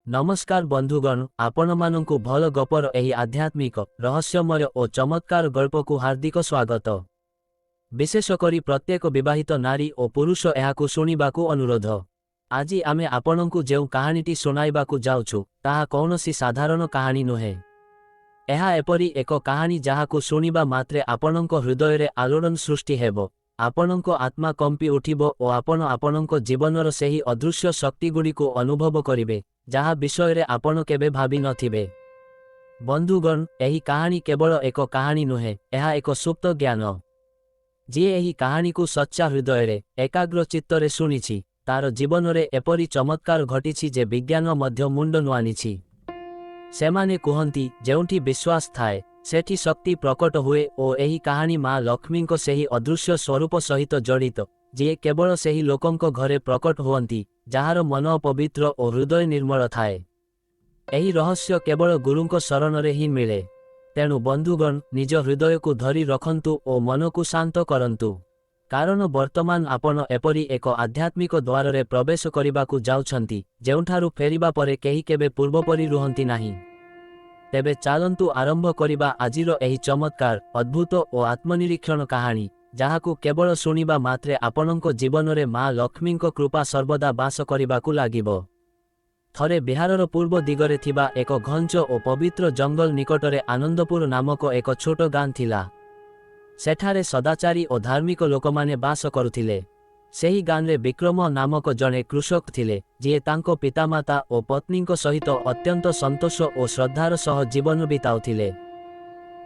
नमस्कार बंधुगण, आपण मानंकु भल गपर एही आध्यात्मिक रहस्यमय और चमत्कार गल्प को हार्दिक स्वागत। विशेषकरी प्रत्येक विवाहित नारी और पुरुष एहाकु शुणिबाकु अनुरोध। आज आमे आपणंकु जेउ कहानीटी सुनाइबाकु जाउछु ताहा कौनसी साधारण कहानी नुहे। एहा एपरी एक कहानी जाहाकु शुणिबा मात्रे आपणंक हृदय रे आलोड़न सृष्टि हेबो, आपणंक आत्मा कंपी उठिबो और आपण आपणंक जीवनर सेही अदृश्य शक्तिगुड़िको अनुभव करिवे जहा विषय रे आपण केबे भाभी नथिबे। बंधुगण, एही कहानी केवल एक कहानी नुहे, एहा एक सुप्त ज्ञान। जी एही कहानी को सच्चा हृदय रे एकाग्र चित्तरे शुणिछि तार जीवन रे एपरी चमत्कार घटिछि जे विज्ञान मध्य मुंड नुआनिछि। सेमाने कुहंती जेउंठी विश्वास थाए सेठी शक्ति प्रकट हुए और एही कहानी माँ लक्ष्मी को सेही अदृश्य स्वरूप सहित जड़ित जी केवल सेही लोकंक घरे प्रकट हुअंती जहार मन पवित्र और हृदय निर्मल थाए। एही रहस्य केवल गुरुंक शरण रे ही मिले। तेणु बंधुगण, निज हृदय को धरी रखंतु और मन को शांत करंतु, कारण वर्तमान आपण एपरी एक आध्यात्मिक द्वार रे प्रवेश करिबाकु जाउछंती जेउठारु फेरिबा परे केही केबे पूर्वपरि रुहंती नाही। तेबे चालंतु आरंभ करिबा आजिर एही चमत्कार, अद्भुत और आत्मनिरीक्षण कहानी जहाकु केवल शुणिबा मात्रे आपणंक जीवन रे माँ लक्ष्मींक कृपा सर्वदा बास करिबाकु लागिबो। थरे बिहारर पूर्व दिगरे थिबा एक घंच और पवित्र जंगल निकटरे आनंदपुर नामक एक छोट गां थिला। सेठारे सदाचारी और धार्मिक लोकमाने बास करुथिले। सेही गांरे विक्रम नामक जणे कृषक थिले जे तांको पितामाता और पत्नींक सहित अत्यंत संतोष और श्रद्धार सह जीवन बिताउथिले।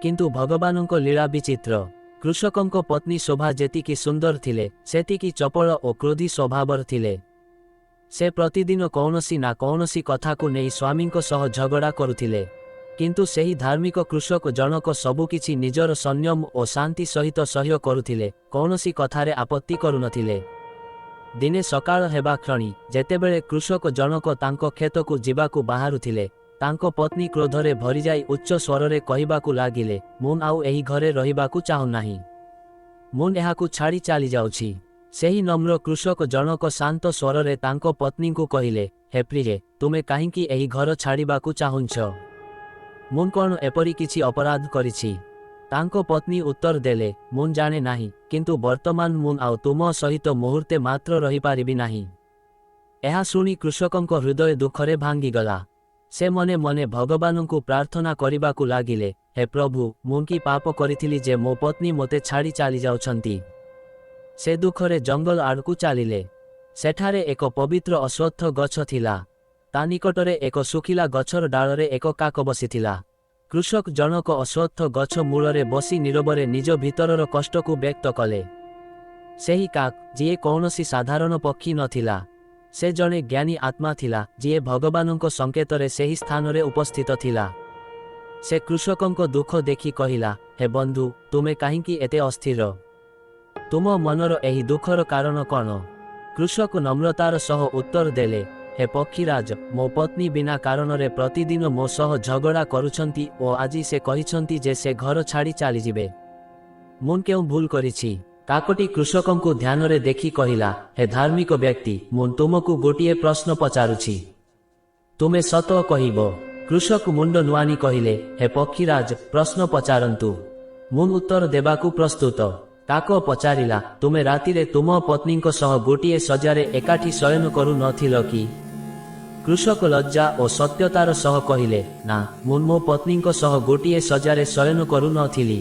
किंतु भगवानंक लीला विचित्र। कृषकंक पत्नी शोभा जेतिकी सुंदर थिले सेतिकी चपल और क्रोधी स्वभावर थिले। से प्रतिदिन कौनसी ना कौनसी कथा को नहीं स्वामींक सह झगड़ा करुथिले। किंतु सेही धार्मिक कृषक जनक सबुकिछि निजर संयम और शांति सहित सह्य करुथिले, कौनसी कथारे आपत्ति करुनथिले। दिने सकाळ हेबा क्षणी जेतेबेले कृषक जनक तांको खेतकु जिबाकु बाहारुथिले, तांको पत्नी क्रोधरे भरी जाई उच्च स्वररे कहिबाकु लागिले, मुन आउ एही घरे रहिबाकु चाहु नाही, मुन एहाकु छाड़ी चाली जाउछि। सेही नम्र कृषक जनक शांत स्वररे तांको पत्नीकु कहिले, हे प्रिये, तुमे काहिंकी एही घर छाड़िबाकु चाहुंछ? मुन कोन एपरी किछि अपराध करिछि? तांको पत्नी उत्तर देले, मुन जाने नाही, किंतु वर्तमान मुन आउ तुम सहित मुहूर्ते मात्र रही पारिबि नाही। एहा शुणी कृषकंक हृदय दुखरे भांगी गला। से मने मने भगवानंकु प्रार्थना करिबाकु लागिले, हे प्रभु, मुन की पाप करिथिली जे मो पत्नी मोते छाड़ी चाली जाउछंती। से दुखरे जंगल आड़कु चालिले। सेठारे एक पवित्र अश्वत्थ गछ थिला। ता निकटरे एक सुखिला गछर डालरे एक काक बसिथिला। कृषक जनक अश्वत्थ गछ मूलरे बसी नीरवरे निज भितरर कष्ट को व्यक्त कले। सेही काक जीए कौनसी साधारण पक्षी नथिला, से जणे ज्ञानी आत्मा थिला जीए भगवानंक संकेतरे सेही स्थानरे उपस्थित थिला। से कृषकंक दुख देखि कहिला, हे बंधु, तुमे काहिंकी एते अस्थिर? तुम मनर एही दुखर कारण कौन? कृषक नम्रतार सह उत्तर देले, हे पक्षीराज, मो पत्नी बिना कारण रे प्रतिदिन मो सह झगड़ा करुछंती और आजी से कहिछंती जे से घर छाड़ी चाली जिबे। मुन केउ भूल करिछि? काकटी कृषकंकु ध्यान रे देखि कहिला, हे धार्मिक व्यक्ति, मुन तुमकु गोटिए प्रश्न पचारुछि, तुमे सत कहिबो? कृषक मुंड नुआनी कहिले, हे पक्षीराज, प्रश्न पचारंतु, मुन उत्तर देबाकु प्रस्तुत। काक पचारिला, तुमे रातिरे तुम पत्नींक सह गोटिए सजारे एकाठी शयन करू नथिल कि? कृषक लज्जा और सत्यतार सह कहिले, ना, मुन मो पत्नींक सह गोटिए सजारे शयन करू नथिली।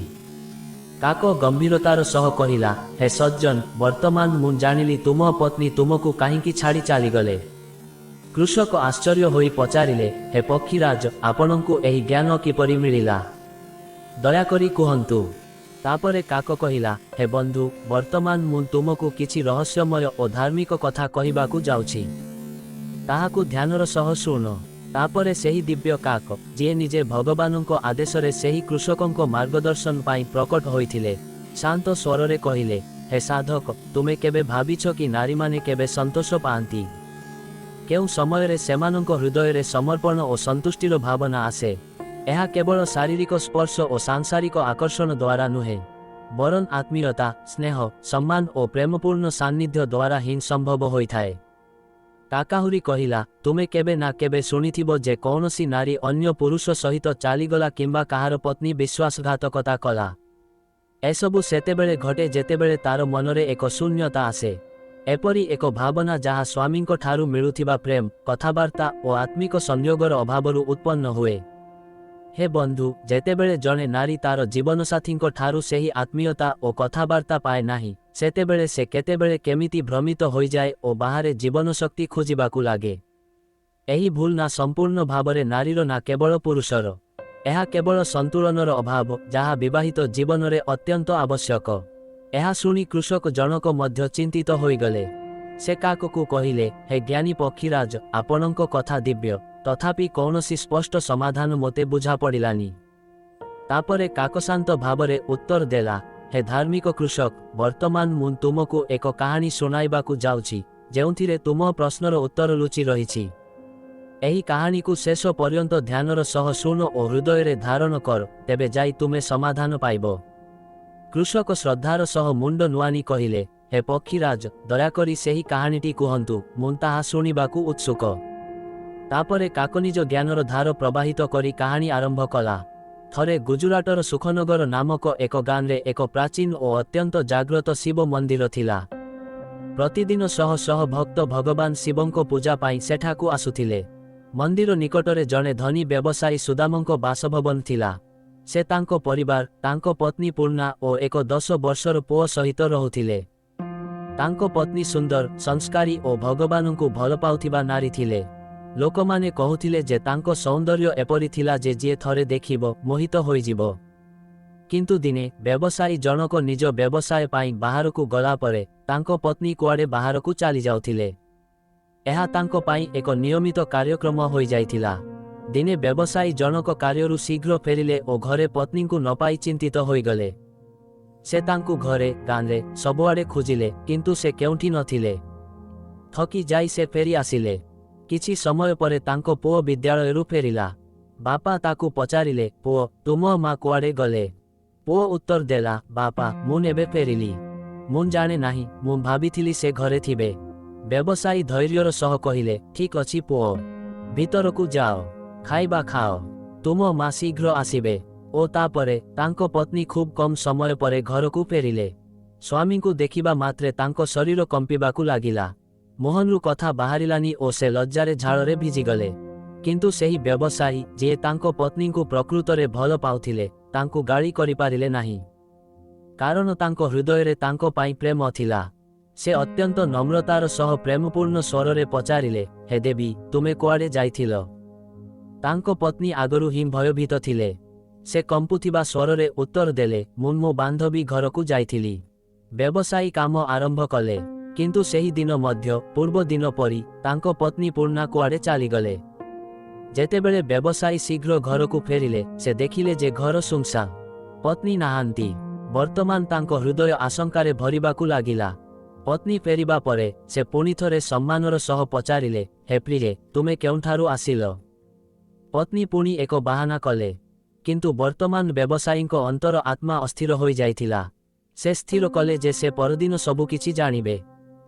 काक गंभीरतार सह कहिला, हे सज्जन, वर्तमान मुन जानिली तुम पत्नी तुमकु काहिंकी छाड़ी चाली गले। कृषक आश्चर्य होई पचारिले, हे पक्षीराज, आपणंकु एही ज्ञान किपरि मिलिला? दयाकरी कुहंतु। तापरे काक कहिला, हे बंधु, वर्तमान मुन तुमकु किछि रहस्यमय और धार्मिक कथा कहिबाकु जाउछि, ताहाकु ध्यानर सह शुण। तापरे सेही दिव्य काक जे निजे भगवानंक आदेशरे सेही कृषकंक मार्गदर्शन पाई प्रकट होइथिले, शांत स्वररे कहिले, हे साधक, तुमे केबे भाबिछ कि नारी माने केबे संतोष पाआंती? केउ समयरे सेमानंक हृदय समर्पण और संतुष्टिर भावना आसे? एहा केवल शारीरिक स्पर्श और सांसारिक आकर्षण द्वारा नुहे, बरन आत्मीयता, स्नेह, सम्मान और प्रेमपूर्ण सान्निध्य द्वारा ही संभव होइथाए। କାକାହୁରି କହିଲା, ତୁମେ କେବେ ନା କେବେ ଶୁଣିଥିବ ଯେ କୌଣସି ନାରୀ ଅନ୍ୟ ପୁରୁଷ ସହିତ ଚାଲିଗଲା କିମ୍ବା କାହାର ପତ୍ନୀ ବିଶ୍ୱାସଘାତକତା କଲା। ଏସବୁ ସେତେବେଳେ ଘଟେ ଯେତେବେଳେ ତାର ମନରେ ଏକ ଶୂନ୍ୟତା ଆସେ। ଏପରି ଏକ ଭାବନା ଯାହା ସ୍ୱାମୀଙ୍କ ଠାରୁ ମିଳୁଥିବା ପ୍ରେମ, କଥାବାର୍ତ୍ତା ଓ ଆତ୍ମିକ ସଂଯୋଗର ଅଭାବରୁ ଉତ୍ପନ୍ନ ହୁଏ। ହେ ବନ୍ଧୁ, ଯେତେବେଳେ ଜଣେ ନାରୀ ତାର ଜୀବନସାଥୀଙ୍କ ଠାରୁ ସେହି ଆତ୍ମୀୟତା ଓ କଥାବାର୍ତ୍ତା ପାଏ ନାହିଁ, ସେତେବେଳେ ସେ କେତେବେଳେ କେମିତି ଭ୍ରମିତ ହୋଇଯାଏ ଓ ବାହାରେ ଜୀବନଶକ୍ତି ଖୋଜିବାକୁ ଲାଗେ। ଏହି ଭୁଲ ନା ସମ୍ପୂର୍ଣ୍ଣ ଭାବରେ ନାରୀର ନା କେବଳ ପୁରୁଷର। ଏହା କେବଳ ସନ୍ତୁଳନର ଅଭାବ, ଯାହା ବିବାହିତ ଜୀବନରେ ଅତ୍ୟନ୍ତ ଆବଶ୍ୟକ। ଏହା ଶୁଣି କୃଷକ ଜଣକ ମଧ୍ୟ ଚିନ୍ତିତ ହୋଇଗଲେ। ସେ କାକକୁ କହିଲେ, ହେ ଜ୍ଞାନୀ ପକ୍ଷୀରାଜ, ଆପଣଙ୍କ କଥା ଦିବ୍ୟ, ତଥାପି କୌଣସି ସ୍ପଷ୍ଟ ସମାଧାନ ମୋତେ ବୁଝାପଡ଼ିଲାନି। ତାପରେ କାକ ଶାନ୍ତ ଭାବରେ ଉତ୍ତର ଦେଲା, ହେ ଧାର୍ମିକ କୃଷକ, ବର୍ତ୍ତମାନ ମୁଁ ତୁମକୁ ଏକ କାହାଣୀ ଶୁଣାଇବାକୁ ଯାଉଛି, ଯେଉଁଥିରେ ତୁମ ପ୍ରଶ୍ନର ଉତ୍ତର ଲୁଚି ରହିଛି। ଏହି କାହାଣୀକୁ ଶେଷ ପର୍ଯ୍ୟନ୍ତ ଧ୍ୟାନର ସହ ଶୁଣ ଓ ହୃଦୟରେ ଧାରଣ କର, ତେବେ ଯାଇ ତୁମେ ସମାଧାନ ପାଇବ। କୃଷକ ଶ୍ରଦ୍ଧାର ସହ ମୁଣ୍ଡ ନୁଆଁନି କହିଲେ, ହେ ପକ୍ଷୀରାଜ, ଦୟାକରି ସେହି କାହାଣୀଟି କୁହନ୍ତୁ, ମୁଁ ତାହା ଶୁଣିବାକୁ ଉତ୍ସୁକ। ତାପରେ କାକ ନିଜ ଜ୍ଞାନର ଧାର ପ୍ରବାହିତ କରି କାହାଣୀ ଆରମ୍ଭ କଲା। ଥରେ ଗୁଜରାଟର ସୁଖନଗର ନାମକ ଏକ ଗାଁରେ ଏକ ପ୍ରାଚୀନ ଓ ଅତ୍ୟନ୍ତ ଜାଗ୍ରତ ଶିବ ମନ୍ଦିର ଥିଲା। ପ୍ରତିଦିନ ଶହ ଶହ ଭକ୍ତ ଭଗବାନ ଶିବଙ୍କ ପୂଜା ପାଇଁ ସେଠାକୁ ଆସୁଥିଲେ। ମନ୍ଦିର ନିକଟରେ ଜଣେ ଧନୀ ବ୍ୟବସାୟୀ ସୁଦାମଙ୍କ ବାସଭବନ ଥିଲା। ସେ ତାଙ୍କ ପରିବାର, ତାଙ୍କ ପତ୍ନୀ ପୂର୍ଣ୍ଣା ଓ ଏକ 10 ବର୍ଷର ପୁଅ ସହିତ ରହୁଥିଲେ। ତାଙ୍କ ପତ୍ନୀ ସୁନ୍ଦର, ସଂସ୍କାରୀ ଓ ଭଗବାନଙ୍କୁ ଭଲ ପାଉଥିବା ନାରୀ ଥିଲେ। ଲୋକମାନେ କହୁଥିଲେ ଯେ ତାଙ୍କ ସୌନ୍ଦର୍ଯ୍ୟ ଏପରି ଥିଲା ଯେ ଯିଏ ଥରେ ଦେଖିବ, ମୋହିତ ହୋଇଯିବ। କିନ୍ତୁ ଦିନେ ବ୍ୟବସାୟୀ ଜଣକ ନିଜ ବ୍ୟବସାୟ ପାଇଁ ବାହାରକୁ ଗଲା ପରେ ତାଙ୍କ ପତ୍ନୀ କୁଆଡ଼େ ବାହାରକୁ ଚାଲିଯାଉଥିଲେ। ଏହା ତାଙ୍କ ପାଇଁ ଏକ ନିୟମିତ କାର୍ଯ୍ୟକ୍ରମ ହୋଇଯାଇଥିଲା। ଦିନେ ବ୍ୟବସାୟୀ ଜଣକ କାର୍ଯ୍ୟରୁ ଶୀଘ୍ର ଫେରିଲେ ଓ ଘରେ ପତ୍ନୀଙ୍କୁ ନ ପାଇ ଚିନ୍ତିତ ହୋଇଗଲେ। ସେ ତାଙ୍କୁ ଘରେ, ଗାଁରେ, ସବୁଆଡ଼େ ଖୋଜିଲେ, କିନ୍ତୁ ସେ କେଉଁଠି ନଥିଲେ। ଥକି ଯାଇ ସେ ଫେରି ଆସିଲେ। କିଛି ସମୟ ପରେ ତାଙ୍କ ପୁଅ ବିଦ୍ୟାଳୟରୁ ଫେରିଲା। ବାପା ତାକୁ ପଚାରିଲେ, ପୁଅ, ତୁମ ମା କୁଆଡ଼େ ଗଲେ? ପୁଅ ଉତ୍ତର ଦେଲା, ବାପା, ମୁଁ ଏବେ ଫେରିଲି। ମୁଁ ଜାଣେ ନାହିଁ, ମୁଁ ଭାବିଥିଲି ସେ ଘରେ ଥିବେ। ବ୍ୟବସାୟୀ ଧୈର୍ଯ୍ୟର ସହ କହିଲେ, ଠିକ୍ ଅଛି ପୁଅ, ଭିତରକୁ ଯାଅ, ଖାଇବା ଖାଅ, ତୁମ ମା ଶୀଘ୍ର ଆସିବେ। ଓ ତାପରେ ତାଙ୍କ ପତ୍ନୀ ଖୁବ୍ କମ୍ ସମୟ ପରେ ଘରକୁ ଫେରିଲେ। ସ୍ୱାମୀଙ୍କୁ ଦେଖିବା ମାତ୍ରେ ତାଙ୍କ ଶରୀର କମ୍ପିବାକୁ ଲାଗିଲା। ମୁହଁରୁ କଥା ବାହାରିଲାନି ଓ ସେ ଲଜ୍ଜାରେ ଝାଳରେ ଭିଜିଗଲେ। କିନ୍ତୁ ସେହି ବ୍ୟବସାୟୀ, ଯିଏ ତାଙ୍କ ପତ୍ନୀଙ୍କୁ ପ୍ରକୃତରେ ଭଲ ପାଉଥିଲେ, ତାଙ୍କୁ ଗାଳି କରିପାରିଲେ ନାହିଁ। କାରଣ ତାଙ୍କ ହୃଦୟରେ ତାଙ୍କ ପାଇଁ ପ୍ରେମ ଥିଲା। ସେ ଅତ୍ୟନ୍ତ ନମ୍ରତାର ସହ ପ୍ରେମପୂର୍ଣ୍ଣ ସ୍ୱରରେ ପଚାରିଲେ, ହେ ଦେବୀ, ତୁମେ କୁଆଡ଼େ ଯାଇଥିଲ? ତାଙ୍କ ପତ୍ନୀ ଆଗରୁ ହିଁ ଭୟଭୀତ ଥିଲେ। ସେ କମ୍ପୁଥିବା ସ୍ୱରରେ ଉତ୍ତର ଦେଲେ, ମୁଁ ମୋ ବାନ୍ଧବୀ ଘରକୁ ଯାଇଥିଲି। ବ୍ୟବସାୟୀ କାମ ଆରମ୍ଭ କଲେ। କିନ୍ତୁ ସେହି ଦିନ ମଧ୍ୟ ପୂର୍ବ ଦିନ ପରି ତାଙ୍କ ପତ୍ନୀ ପୂର୍ଣ୍ଣା କୁଆଡ଼େ ଚାଲିଗଲେ। ଯେତେବେଳେ ବ୍ୟବସାୟୀ ଶୀଘ୍ର ଘରକୁ ଫେରିଲେ, ସେ ଦେଖିଲେ ଯେ ଘର ଶୂନ୍‌ଶାନ୍। ପତ୍ନୀ ନାହାନ୍ତି। ବର୍ତ୍ତମାନ ତାଙ୍କ ହୃଦୟ ଆଶଙ୍କାରେ ଭରିବାକୁ ଲାଗିଲା। ପତ୍ନୀ ଫେରିବା ପରେ ସେ ପୁଣିଥରେ ସମ୍ମାନର ସହ ପଚାରିଲେ, ହେ ପ୍ରିୟେ, ତୁମେ କେଉଁଠାରୁ ଆସିଲ? ପତ୍ନୀ ପୁଣି ଏକ ବାହାନା କଲେ। କିନ୍ତୁ ବର୍ତ୍ତମାନ ବ୍ୟବସାୟୀଙ୍କ ଅନ୍ତର ଆତ୍ମା ଅସ୍ଥିର ହୋଇଯାଇଥିଲା। ସେ ସ୍ଥିର କଲେ ଯେ ସେ ପରଦିନ ସବୁକିଛି ଜାଣିବେ।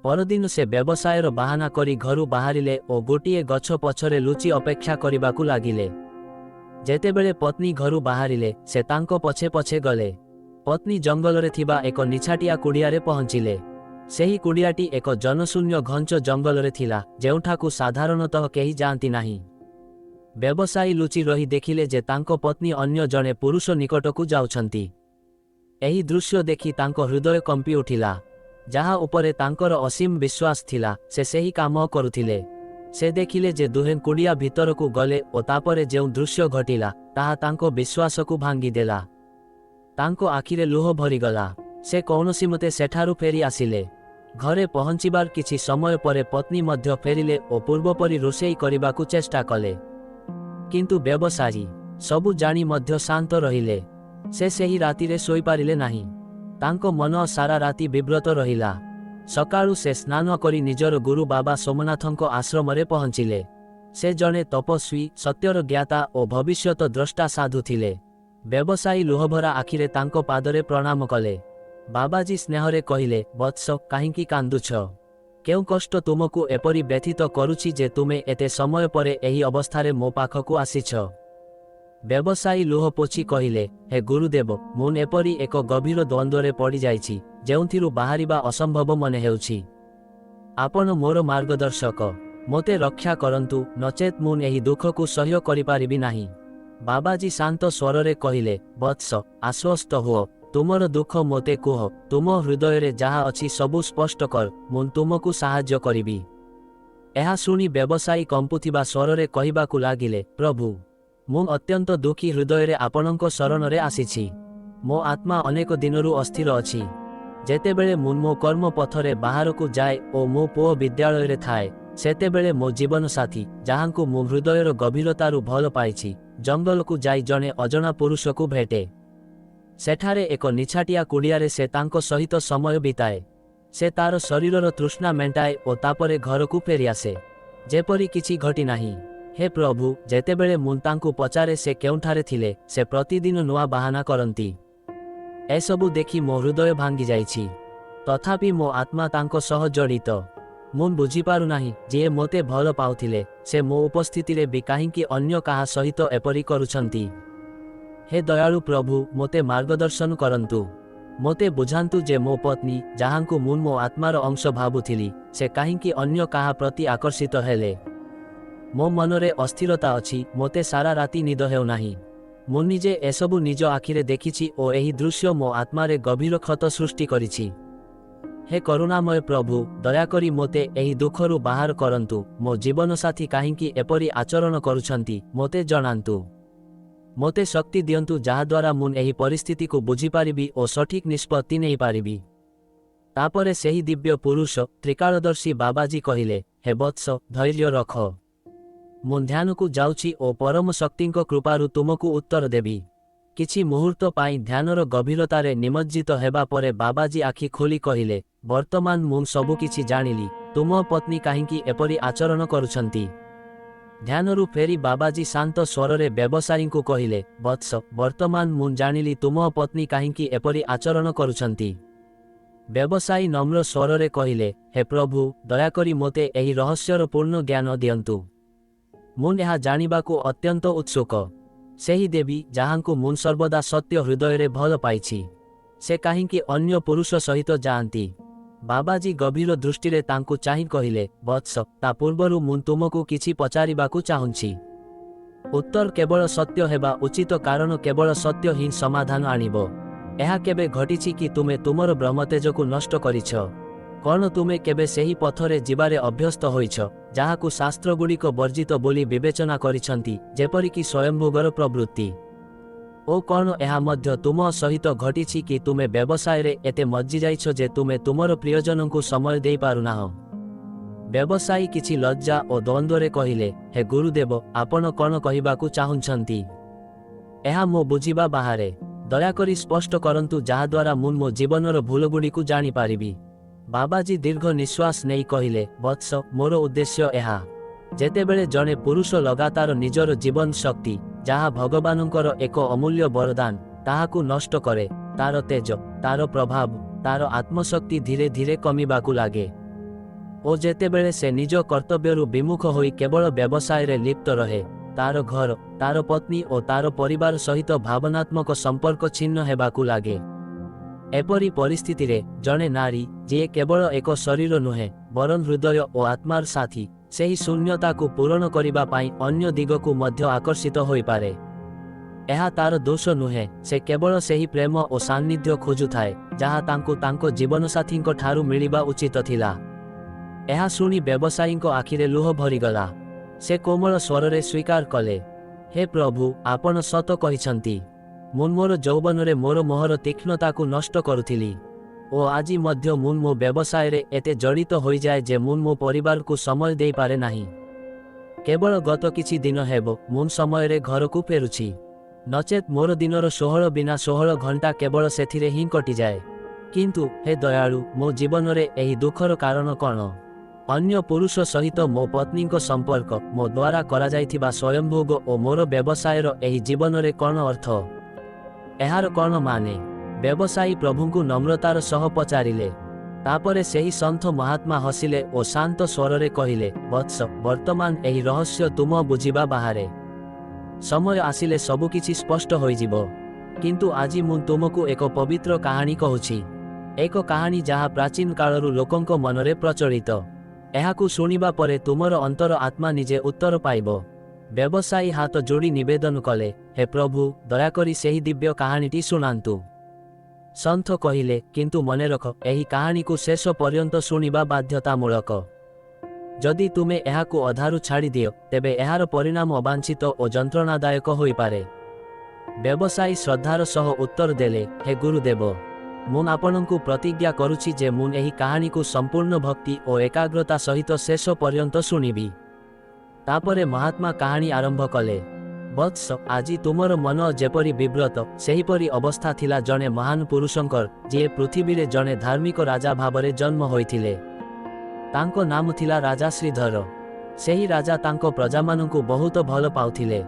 ପରଦିନ ସେ ବ୍ୟବସାୟର ବାହାନା କରି ଘରୁ ବାହାରିଲେ ଓ ଗୋଟିଏ ଗଛ ପଛରେ ଲୁଚି ଅପେକ୍ଷା କରିବାକୁ ଲାଗିଲେ। ଯେତେବେଳେ ପତ୍ନୀ ଘରୁ ବାହାରିଲେ, ସେ ତାଙ୍କ ପଛେ ପଛେ ଗଲେ। ପତ୍ନୀ ଜଙ୍ଗଲରେ ଥିବା ଏକ ନିଛାଟିଆ କୁଡ଼ିଆରେ ପହଞ୍ଚିଲେ। ସେହି କୁଡ଼ିଆଟି ଏକ ଜନଶୂନ୍ୟ ଘଞ୍ଚ ଜଙ୍ଗଲରେ ଥିଲା, ଯେଉଁଠାକୁ ସାଧାରଣତଃ କେହି ଯାଆନ୍ତି ନାହିଁ। ବ୍ୟବସାୟୀ ଲୁଚି ରହି ଦେଖିଲେ ଯେ ତାଙ୍କ ପତ୍ନୀ ଅନ୍ୟ ଜଣେ ପୁରୁଷ ନିକଟକୁ ଯାଉଛନ୍ତି। ଏହି ଦୃଶ୍ୟ ଦେଖି ତାଙ୍କ ହୃଦୟ କମ୍ପି ଉଠିଲା। ଯାହା ଉପରେ ତାଙ୍କର ଅସୀମ ବିଶ୍ୱାସ ଥିଲା, ସେ ସେହି କାମ କରୁଥିଲେ। ସେ ଦେଖିଲେ ଯେ ଦୁହେଁ କୁଡ଼ିଆ ଭିତରକୁ ଗଲେ ଓ ତାପରେ ଯେଉଁ ଦୃଶ୍ୟ ଘଟିଲା, ତାହା ତାଙ୍କ ବିଶ୍ୱାସକୁ ଭାଙ୍ଗିଦେଲା। ତାଙ୍କ ଆଖିରେ ଲୁହ ଭରିଗଲା। ସେ କୌଣସିମତେ ସେଠାରୁ ଫେରି ଆସିଲେ। ଘରେ ପହଞ୍ଚିବାର କିଛି ସମୟ ପରେ ପତ୍ନୀ ମଧ୍ୟ ଫେରିଲେ ଓ ପୂର୍ବପରି ରୋଷେଇ କରିବାକୁ ଚେଷ୍ଟା କଲେ। କିନ୍ତୁ ବ୍ୟବସାୟୀ ସବୁ ଜାଣି ମଧ୍ୟ ଶାନ୍ତ ରହିଲେ। ସେ ସେହି ରାତିରେ ଶୋଇପାରିଲେ ନାହିଁ। ତାଙ୍କ ମନ ସାରା ରାତି ବିବ୍ରତ ରହିଲା। ସକାଳୁ ସେ ସ୍ନାନ କରି ନିଜର ଗୁରୁ ବାବା ସୋମନାଥଙ୍କ ଆଶ୍ରମରେ ପହଞ୍ଚିଲେ। ସେ ଜଣେ ତପସ୍ୱୀ, ସତ୍ୟର ଜ୍ଞାତା ଓ ଭବିଷ୍ୟତ ଦ୍ରଷ୍ଟା ସାଧୁ ଥିଲେ। ବ୍ୟବସାୟୀ ଲୁହଭରା ଆଖିରେ ତାଙ୍କ ପାଦରେ ପ୍ରଣାମ କଲେ। ବାବାଜୀ ସ୍ନେହରେ କହିଲେ, ବତ୍ସ, କାହିଁକି କାନ୍ଦୁଛ? केउ कष्ट तुमको एपरी व्यथित करुछि जे तुमे एते समय परे एही अवस्थारे मो पाखकु आसिछ। व्यवसायी लुह पोछि कहिले, हे गुरुदेव, मुन एपरी एक गभीर द्वंद्वरे पड़ी जाइछि जेउथिरु बाहरिबा असंभव मने हेउछि। आपण मोर मार्गदर्शक, मोते रक्षा करंतु, नचेत मुन एही दुखकु सह्य करि पारिबि नाही। बाबाजी शांत स्वररे कहिले, वत्स, आश्वस्त हुओ, तुमर दुख मोते कुह, तुम हृदय जहा अछि सबु स्पष्ट कर, मुन तुमको साहाय्य करिबि। एहा सुनी व्यवसायी कंपुथिबा स्वररे कहिबाकु लागिले, प्रभु, मु अत्यंत दुखी हृदय आपणक शरणरे आसिछि। मो आत्मा अनेक दिनरु अस्थिर अछि। जेतेबेले मु मो कर्म पथरे बाहरकु जाए ओ मो पुओ विद्यालय रे थाए, सेतेबेले मो जीवन साथी जहांकु मु हृदयर गभीरतारु भल पाइछि, जंगलकु जाई जणे अजणा पुरुषकु भेटे। सेठारे एक निछाटिया कुड़ियारे से तांको सहित समय बिताए। से तार शरीरर तृष्णा मेंटाए ओ तापरे घरकु फेरी आसे जेपरी किछि घटी नाही। हे प्रभु, जेतेबेले मु तांकु पचारे से केउठारे थिले, से प्रतिदिन नुआ बाहाना करंती। एसबु देखि मो हृदय भांगी जाइछि। तथापि मो आत्मा तांको सह जड़ित। मु बुझी पारु नाही जे मोते भल पाउथिले से मो उपस्थिति रे भी काहींकि अन्य काहा सहित एपरी करुछंती। हे दयालु प्रभु, मोते मार्गदर्शन करंतु। मोते बुझांतु जे मो पत्नी जहांकु मु मो आत्मार अंश भाबुथिली, से काहींकि अन्य काहा प्रति आकर्षित हेले। मो मनरे अस्थिरता अछि, मोते सारा राति निद हेउ नाही। मु निजे एसबु निज आखिरे देखिछि ओ एही दृश्य मो आत्मारे गभीर क्षत सृष्टि करिछि। हे करुणामय प्रभु, दयाकरी मोते एही दुखरु बाहर करंतु। मो जीवन साथी काहींकि एपरी आचरण करुछंती, मोते जणांतु। मोते शक्ति दियंतु जहाद्वारा मु एही परिस्थिति को बुझी पारिबी ओ सठिक निष्पत्ति नहीं पारिबी। तापरे सेही दिव्य पुरुष त्रिकालदर्शी बाबाजी कहिले, हे वत्स, धैर्य रख। मु ध्यान को जाउछि ओ परम शक्तिंक कृपारु तुमको उत्तर देबी। किछि मुहूर्त पाई ध्यानर गभीरतारे निमज्जित हेबा परे बाबाजी आखि खोली कहिले, वर्तमान मु सबु किछि जानिली। तुम पत्नी काहींकि एपरी आचरण करुछंती। ध्यानरु फेरी बाबाजी शांत स्वररे व्यवसायी को कहिले, वत्स, वर्तमान मु जानिली तुम पत्नी काहींकि एपरी आचरण करुछंती। व्यवसायी नम्र स्वररे कहिले, हे प्रभु, दयाकरी मोते एही रहस्यर पूर्ण ज्ञान दियंतु। मु एहा जानिबाकु अत्यंत उत्सुक। सेही देवी जहांकु मु सर्वदा सत्य हृदय रे भल पाइछि, से काहींकि अन्य पुरुष सहित जाआंती। बाबाजी गभीर दृष्टि तांकु चाहि कहिले, वत्स, ता पूर्वरु मु तुमको किछि पचारिबाकु चाहुंछि। उत्तर केवल सत्य हेबा उचित, कारण केवल सत्य ही समाधान आनिबो। एहा केबे घटिछि कि तुमे तुमर ब्रह्मतेजको नष्ट करिछ? कौन तुमे केबे सेही पथरे जीवारे अभ्यस्त होइछ जाहाकु शास्त्रगुड़िक वर्जित बोली विवेचना करिछंती, जेपरिकि स्वयंभोगर प्रवृत्ति? ओ कौन एहा मध्य तुम सहित घटिछि कि तुमे व्यवसाय रे एते मज्जि जाइछ जे तुमे तुमर प्रियजनंकु समय देई पारुनाह? व्यवसायी किछि लज्जा ओ द्वंद्वरे कहिले, हे गुरुदेव, आपण कौन कहिबाकु चाहुंछंती? एहा मो बुझिबा बाहारे। दयाकरी स्पष्ट करंतु जहाद्वारा मु मो जीवनर भूलगुड़िकु जानि पारिबी। बाबाजी दीर्घ निश्वास नहीं कहिले, वत्स, मोर उद्देश्य एहा। जेतेबेले जने पुरुष लगातार निजर जीवन शक्ति जहा भगवानंकर एक अमूल्य वरदान ताहाकु नष्ट करे, तार तेज, तार प्रभाव, तार आत्मशक्ति धीरे धीरे कमिबाकु लागे। ओ जेतेबेले से निज कर्तव्यरु विमुख होई केवल व्यवसाय रे लिप्त रहे, तार घर, तार पत्नी और तार परिवार सहित भावनात्मक संपर्क छिन्न हेबाकु लागे। एपरी परिस्थिति रे जने नारी जे केवल एक शरीर नुहे बरन हृदय और आत्मार साथी, सेही शून्यता को पूरण करिबा पाई अन्य दिगकु मध्य आकर्षित होई पारे। एहा तार दोष नुहे, से केवल सेही प्रेम और सान्निध्य खोजु थाए जहा तांको तांको जीवन साथींको ठारु मिलिबा उचित थिला। एहा सुनी व्यवसायींको आखिरे लुह भरीगला। से कोमल स्वररे स्वीकार कले, हे प्रभु, आपण सत कहिछंती। मु मोर जौवनरे मोर मोहर तीक्ष्णता को नष्ट करुथिली ओ आजी मध्य मु मो व्यवसाय रे एते जड़ित होई जाए जे मु मो परिवार को समय देई पारे नाही। केवल गत किछि दिन हेबो मु समय रे घर को फेरुछि, नचेत मोर दिनर 16 बिना 16 घंटा केवल सेथिरे ही कटि जाए। किंतु हे दयालु, मो जीवन रे एही दुखर कारण कोन? अन्य पुरुष सहित मो पत्नी को संपर्क, मो द्वारा करा जाइथिबा स्वयंभोग और मोर व्यवसाय रो एही जीवन रे कोन अर्थ? एहार कोन माने? व्यवसायी प्रभु को नम्रतार सह पचारिले, तापरे सेही सन्थ महात्मा हसिले ओ शांत स्वररे कहिले, वत्स वर्तमान एही रहस्य तुम बुझिबा बाहारे। समय आसिले सबुकिछि स्पष्ट होइजिबो। किंतु आजि मु तुमको एक पवित्र कहानी कहूछि, एक कहानी जहा प्राचीन कालरू लोकंको मनरे प्रचलित। एहाकु शुणिबा परे तुमर अंतर आत्मा निजे उत्तर पाइबो। व्यवसायी हाथ जोड़ी निवेदन कले, हे प्रभु दयाकरी सेही दिव्य कहानीटी शुणांतु। सन्थ कहिले, किंतु मने रख एही कहानी को शेष पर्यंत शुणिबा बाध्यतामूलक। जदि तुमे एहाकु अधारु छाड़ी दियो तेबे एहार परिणाम अवांछित और जंत्रणादायक होई पारे। व्यवसायी श्रद्धार सह उत्तर देले, हे गुरुदेव मुन आपनकु प्रतिज्ञा करुछि जे मुन एही कहानी को संपूर्ण भक्ति और एकाग्रता सहित शेष पर्यंत शुणिबी। तापरे महात्मा कहानी आरंभ कले, वत्स आजि तुमर मन जेपरी विव्रत सेहीपरी अवस्था थिला जने महान पुरुषंकर, जे पृथ्वी रे जने धार्मिक राजा भावरे जन्म होइथिले। तांको नाम थिला राजा श्रीधर। सेही राजा तांको प्रजामानंकु बहुत भल पाउथिले।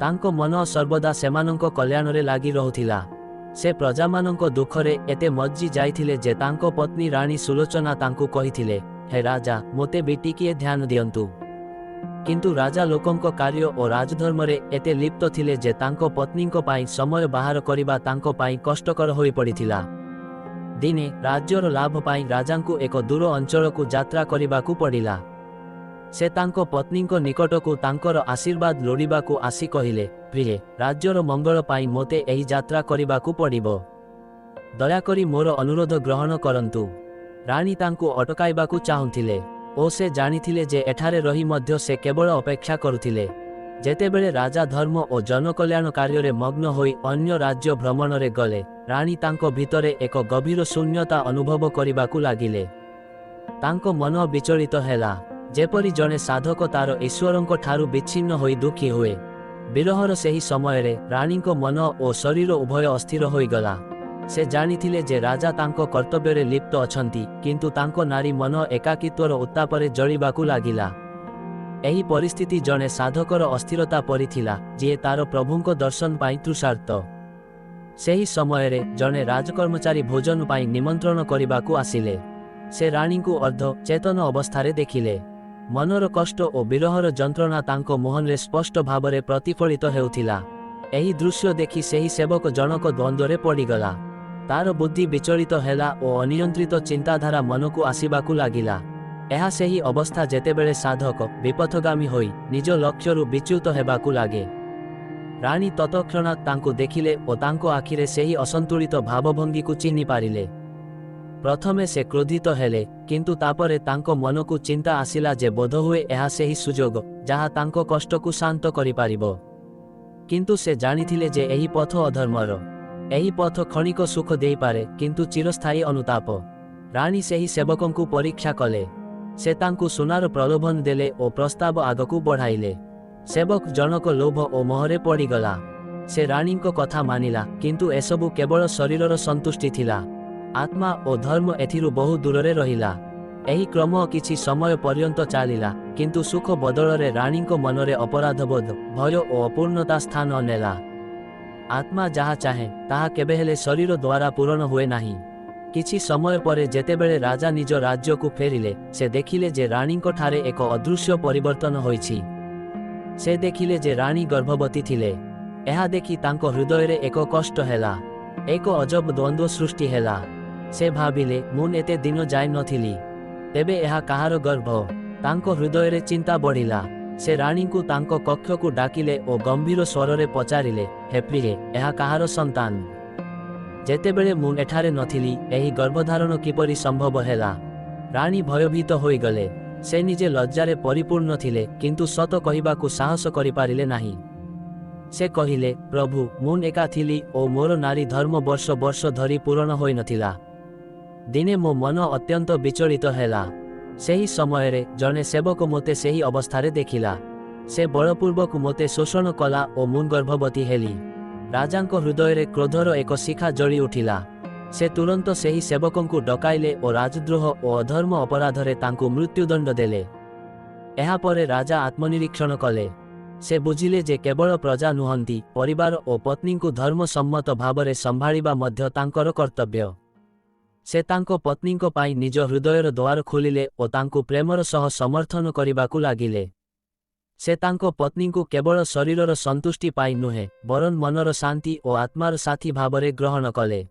तांको मन सर्वदा सेमानंको कल्याण रे लागि रहुथिला। से प्रजामानंको दुखरे एते मज्जी जाइथिले जे तांको पत्नी रानी सुलोचना तांकु कहिथिले, हे राजा मोते बेटिकिए ध्यान दियंतु। किंतु राजा लोकंको कार्य और राजधर्म रे एते लिप्त थिले जे तांको पत्नींको पाई समय बाहर करिबा तांको पाई कष्टकर होई पड़िथिला। दिने राज्यर लाभ पाई राजांकु एक दूर अंचल को यात्रा करिबाकु पड़िला। से तांको पत्नींको निकटकु तांकर आशीर्वाद लोड़िबाकु आसी कहिले, प्रिय राज्यर मंगल पाई मोते एही यात्रा करिबाकु पड़िबो। दयाकरी मोर अनुरोध ग्रहण करंतु। रानी तांकु अटकाइबाकु चाहुथिले ओ से जानिथिले जे एठारे रही मध्य से केवल अपेक्षा करुथिले। जेतेबेले राजा धर्म और जनकल्याण कार्य रे मग्न होई अन्य राज्य भ्रमण रे गले, रानी तांको भितरे एक गभीर शून्यता अनुभव करिबाकु लागिले। तांको मन विचलित हेला, जेपरी जने साधक तार ईश्वरंको ठारू विच्छिन्न होई दुखी हुए। विरहर सेही समय रे रानीको मन और शरीर उभय अस्थिर होई गला। से जानिथिले जे राजा तांको कर्तव्य रे लिप्त अछंती, किंतु तांको नारी मन एकाकित्वर उत्तापरे जळिबाकु लागिला। एही परिस्थिति जने साधकर अस्थिरता परि थिला, जे तार प्रभुंको दर्शन पाई तृषार्त। सेही समय रे जने राजकर्मचारी भोजन पाई निमंत्रण करिबाकु आसिले। से रानी को अर्ध चेतन अवस्थारे देखिले। मनर कष्ट और विरहर जंत्रणा तांको मुहन रे स्पष्ट भावरे प्रतिफलित हेउथिला। एही दृश्य देखि सेही सेवक जनक द्वंद्वरे पड़िगला। तार बुद्धि विचलित हेला और अनियंत्रित चिंताधारा मनकु आसिबाकु लागिला। एहा सेही अवस्था जेतेबेले साधक विपथगामी होई निज लक्ष्यरु विच्युत हेबाकु लागे। रानी तत्क्षणात् तांकु देखिले और तांको आखिरे सेही असंतुलित भावभंगी को चिन्हि पारिले। प्रथमे से क्रोधित हेले, किंतु तापरे तांको मनकु चिंता आसिला जे बोधहुए एहा सेही सुजोग जहा तांको कष्टकु शांत करि पारिबो। किंतु से जानिथिले जे एही पथ अधर्मर। एही पथ क्षणिक सुख देई पारे, किंतु चिरस्थायी अनुताप। रानी सेही सेवकंकु परीक्षा कले। से तांकु सुनार प्रलोभन देले और प्रस्ताव आगकु बढ़ाइले। सेवक जनक लोभ और मोहरे पड़िगला। से रानी को कथा मानिला, किंतु एसबु केवल शरीरर संतुष्टि थिला। आत्मा और धर्म एथिरु बहु दूर रहिला। एही क्रम किछि समय पर्यंत चलिला, किंतु सुख बदलरे रानी को मनरे अपराधबोध भय और अपूर्णता स्थान नेला। आत्मा जहा चाहे ताहा केबे हेले शरीर द्वारा पूर्ण हुए नाही। किछि समय परे जेतेबेले राजा निज राज्य को फेरिले, से देखिले जे रानी को ठारे एक अदृश्य परिवर्तन होइछि। से देखिले जे रानी गर्भवती थिले। एहा देखि तांको हृदय रे एक कष्ट हेला, एक अजब द्वंद्व सृष्टि हेला। से भाबिले मुन एते दिन जाय नथिली, तेबे एहा कहार गर्भ? तांको हृदय रे चिंता बढ़िला। से रानी को तांको कक्ष को डाकिले और गंभीर स्वर रे पचारिले, हे प्रिय एहा कहार संतान? जेतेबेले मुन एठारे नथिली एही गर्भधारण किपरि संभव हेला? रानी भयभीत होई गले। से निजे लज्जारे परिपूर्ण थिले, किंतु सत कहिबाकु साहस करि पारिले नाही। से कहिले, प्रभु मुन एका थिली और मोर नारी धर्म वर्ष वर्ष धरी पूर्ण होई नथिला। दिने मो मन अत्यंत विचलित हेला। सेही समय रे जने सेवक मोते सेही अवस्थारे देखिला। से बलपूर्वक मोते शोषण कला और मुन गर्भवती हेली। राजांको हृदय रे क्रोधर एक शिखा जली उठिला। से तुरंत सेही सेवकंकु डकाइले और राजद्रोह और अधर्म अपराधरे तांकु मृत्युदंड देले। एहा परे राजा आत्मनिरीक्षण कले। से बुझिले जे केवल प्रजा नुहंती, परिवार और पत्नी को धर्म सम्मत भावरे संभाळिबा मध्य तांकर कर्तव्य। से तांको पत्नीको पाई निज हृदयर द्वार खोलिले ओ तांकु प्रेमर सह समर्थन करिबाकु लागिले। से तांको पत्नीको केवल शरीरर संतुष्टि पाई नुहे बरन मनर शांति और आत्मार साथी भावरे ग्रहण कले।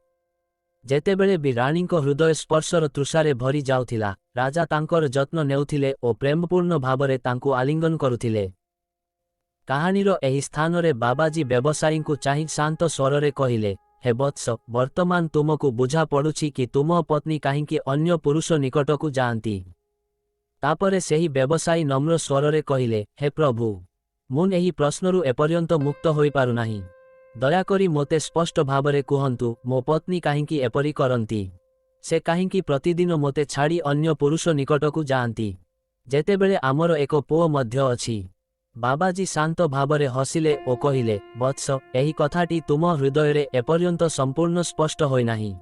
जेतेबेले भी राणीको हृदय स्पर्शर तृषारे भरी जाउथिला, राजा तांकर जत्न नेउथिले ओ प्रेमपूर्ण भावरे तांकु आलिंगन करुथिले। कहानीर एही स्थानरे बाबाजी व्यवसायींकु चाहि शांत स्वररे कहिले, हे वत्स, वर्तमान तुमको बुझा पड़ुछि कि तुम पत्नी काहिंकी अन्य पुरुष निकटकु जाआंती। तापरे सेही व्यवसायी नम्र स्वररे कहिले, हे प्रभु, मुन एही प्रश्नरु एपर्यंत मुक्त होई पारु नाही। दयाकरी मोते स्पष्ट भावरे कुहंतु, मो पत्नी काहिंकी एपरी करंती। से काहिंकी प्रतिदिन मोते छाड़ी अन्य पुरुष निकटकु जाआंती, जेतेबेले आमर एक पुओ मध्य अछि। बाबाजी शांत भावरे हसिले ओ कहिले, वत्स, एही कथाटी तुम हृदयरे एपर्यंत संपूर्ण स्पष्ट होई नाही।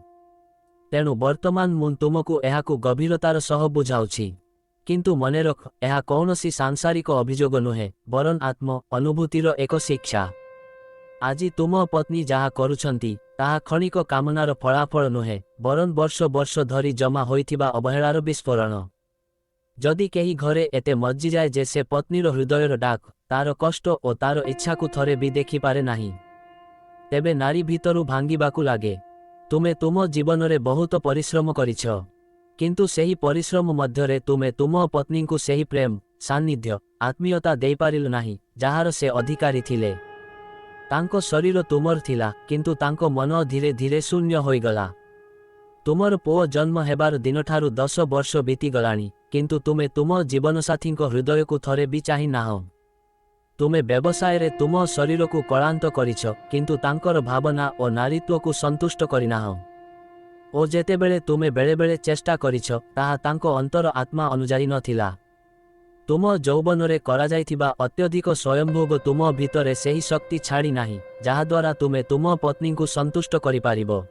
तेणु वर्तमान मुन तुमकु एहाकु गभीरतार सह बुझाउछि। किंतु मने रख, एहा कौनसी सांसारिक अभियोग नुहे बरन आत्म अनुभूतिर एक शिक्षा। आजी तुम पत्नी जहा करुछंती ताहा क्षणिक कामनार फलाफल नुहे बरन वर्ष वर्ष धरी जमा होइथिबा अवहेलार विस्फोरण। जदि केही घरे एते मज्जि जाए जे से पत्नीर हृदयर डाक, तार कष्ट और तार इच्छाकु थरे भी देखि पारे नाही, तेबे नारी भितरु भांगिबाकु लागे। तुमे तुम जीवनरे बहुत परिश्रम करिछ, किंतु सेही परिश्रम मध्यरे तुमे तुम पत्नीकु सेही प्रेम, सान्निध्य, आत्मीयता देई पारिल नाही जहार से अधिकारी थिले। तांको शरीर तुमर थिला, किंतु तांको मन धीरे धीरे शून्य होई गला। तुमर पुओ जन्म हेबार दिनठारु 10 वर्ष बीती गलानी, किंतु तुमे तुम जीवनसाथीको हृदयकु थरे भी चाहि नाह। तुमे व्यवसाय रे तुम शरीर को कलांत करिछ, किंतु तांकर भावना और नारीत्व को संतुष्ट करिनाह। ओ जेतेबेले तुमे बेले बेले चेष्टा करिछ, ताहा तांको अंतर आत्मा अनुजाई नथिला। तुम यौवनरे करा जाइथिबा अत्यधिक स्वयंभोग तुम भितरे सेही शक्ति छाड़ी नाही जहाद्वारा तुमे तुम पत्नी को संतुष्ट करि पारिबो।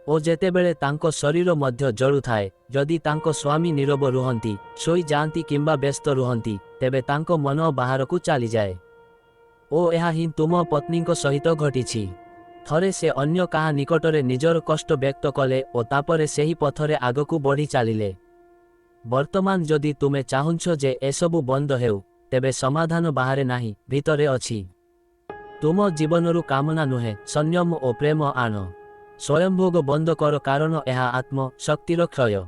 ओ जेतेबेले तांको शरीर मध्य जळु थाए, जदि तांको स्वामी नीरव रुहंती, सोई जांती किंबा व्यस्त रुहंती, तेबे तांको मन बाहरकु चली जाए। ओ एहा ही तुम पत्नीको सहित घटिछि। थरे से अन्य काहा निकटरे निजर कष्ट व्यक्त कले ओ तापरे सेही पथरे आगकु बढ़ी चलिले। वर्तमान जदि तुमे चाहुंछ जे एसबु बंद हेउ, तेबे समाधान बाहरे नाही भितरे अछि। तुम जीवनरु कामना नुहे संयम और प्रेम आण। स्वयंभोग बंद कर, कारण एहा आत्म शक्तिर क्षय।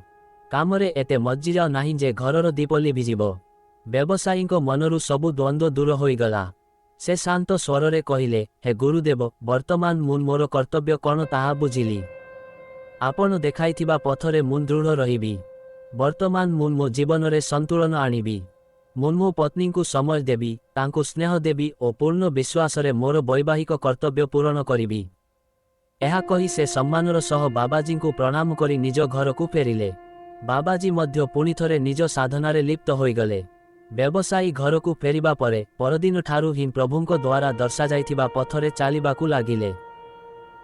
कामरे एते मज्जि जाओ नाही जे घरर दीप लिभिजिबो। व्यवसायीको मनरु सबु द्वंद्व दूर होई गला। से शांत स्वररे कहिले, हे गुरुदेव, वर्तमान मुन मोर कर्तव्य कौन ताहा बुझिली। आपण देखाइथिबा पथरे मुन दृढ़ रहिबी। वर्तमान मुन मो जीवनरे संतुलन आनिबी। मुन मो पत्नी को समय देबी, तांको स्नेह देबी और पूर्ण विश्वासरे मोर वैवाहिक कर्तव्य पूरण करिबी। एहा कही से सम्मानर सह बाबाजी को प्रणाम करी निज घर को फेरिले। बाबाजी मध्य पुणी थरे निज साधनारे लिप्त होई गले। व्यवसायी घर को फेरिबा परे परदिन ठारू ही प्रभुंको द्वारा दर्शा जाइथिबा पथरे चालिबाकु लागिले।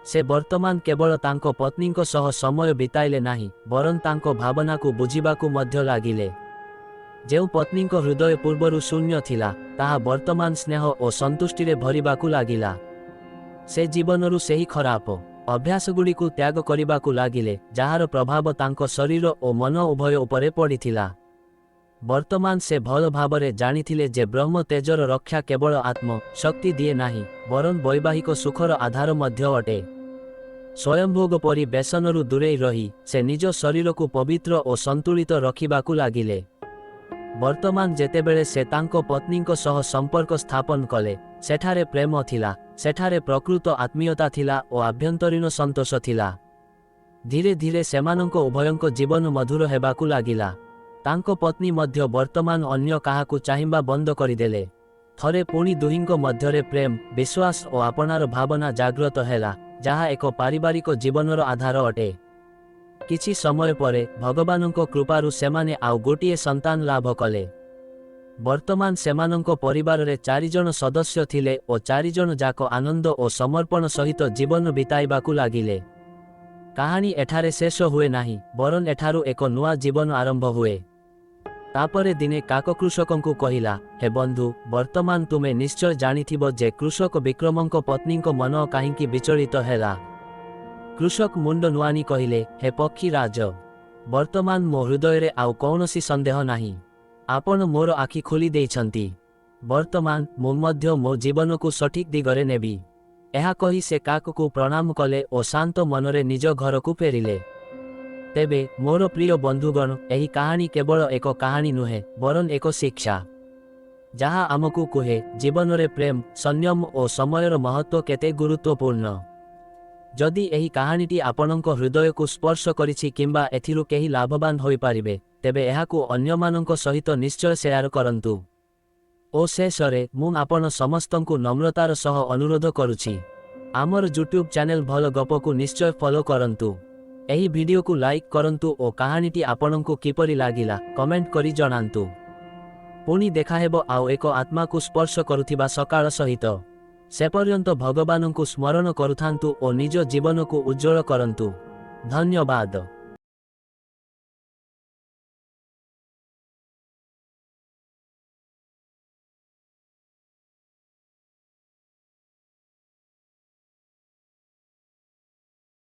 से वर्तमान केवल तांको पत्नीको सह समय बिताइले नाही, बरन तांको भावना को बुझिबाकु मध्य लागिले। जेउ पत्नीको हृदय पूर्वरु शून्य थिला, ताहा वर्तमान स्नेह और संतुष्टिरे भरिबाकु लागिला। से जीवनरु सेही खराप अभ्यासगुड़िकु त्याग करिबाकु लागिले, जहार प्रभाव तांको शरीर और मन उभय उपरे पड़िथिला। वर्तमान से भल भावरे जानिथिले जे ब्रह्म तेजर रक्षा केवल आत्म शक्ति दिए नाही, बरन वैवाहिक सुखर आधार मध्य अटे। स्वयंभोग परि व्यसनरु दूरेई रही से निज शरीर को पवित्र और संतुलित रखिबाकु लागिले। वर्तमान जेतेबेले से तांको पत्नीको सह संपर्क स्थापन कले, सेठारे प्रेम थिला, सेठारे प्रकृत आत्मीयता थिला और आभ्यंतरीण संतोष थिला। धीरे धीरे सेमानंको उभयंको जीवन मधुर हेबाकु लागिला। तांको पत्नी मध्य वर्तमान अन्य काहाकु चाहिबा बंद करिदेले। थरे पुणी दुहिंको मध्यरे प्रेम, विश्वास और आपनार भावना जागृत हेला, जहा एक पारिवारिक जीवनर आधार अटे। किछि समय परे भगवानंको कृपारु सेमाने आउ गोटिए संतान लाभ कले। वर्तमान सेमानंको परिवाररे 4 जन सदस्य थिले और 4 जन जाक आनंद और समर्पण सहित जीवन बिताइबाकु लागिले। कहानी एठारे शेष हुए नाही, बरन एठारु एक नुआ जीवन आरंभ हुए। तापरे दिने काक कृषकंकु कहिला, हे बंधु, वर्तमान तुमे निश्चय जानिथिबो जे कृषक विक्रमंको पत्नीको मन काहिंकी विचलित हेला। कृषक मुंड नुआनी कहिले, हे पक्षी राज, वर्तमान मो हृदय आउ कौनसी संदेह नहीं। आपण मोर आखि खोली देइछंती। वर्तमान मु मध्य मो जीवन को सठिक दिगरे नेबी। एहा कही से काक को प्रणाम कले और शांत मनरे निज घर को फेरिले। तेबे मोर प्रिय बंधुगण, एही कहानी केवल एक कहानी नुहे, बरन एक शिक्षा जहाँ आमको कुहे जीवन रे प्रेम, संयम और समयर महत्व केते गुरुत्वपूर्ण। जदि एही कहानीटी आपणक हृदय को स्पर्श करिछि किंबा एथिरु केही लाभवान होई पारिबे, तेबे एहाकु अन्यमानक सहित निश्चय शेयर करंतु। ओ शेषरे मु आपण समस्तंकु नम्रतार सह अनुरोध करुछि, आमर यूट्यूब चैनल भल गप को निश्चय फॉलो करंतु। एही वीडियो को लाइक करंतु और कहानीटी आपणंकु किपरि लागिला कमेंट करी जणांतु। पुणी देखा हेबो आउ एक आत्मा को स्पर्श करुथिबा सकाळ सहित। से पर्यंत भगवान को स्मरण करुथांतु और निज जीवन को उज्जवल करंतु। धन्यवाद।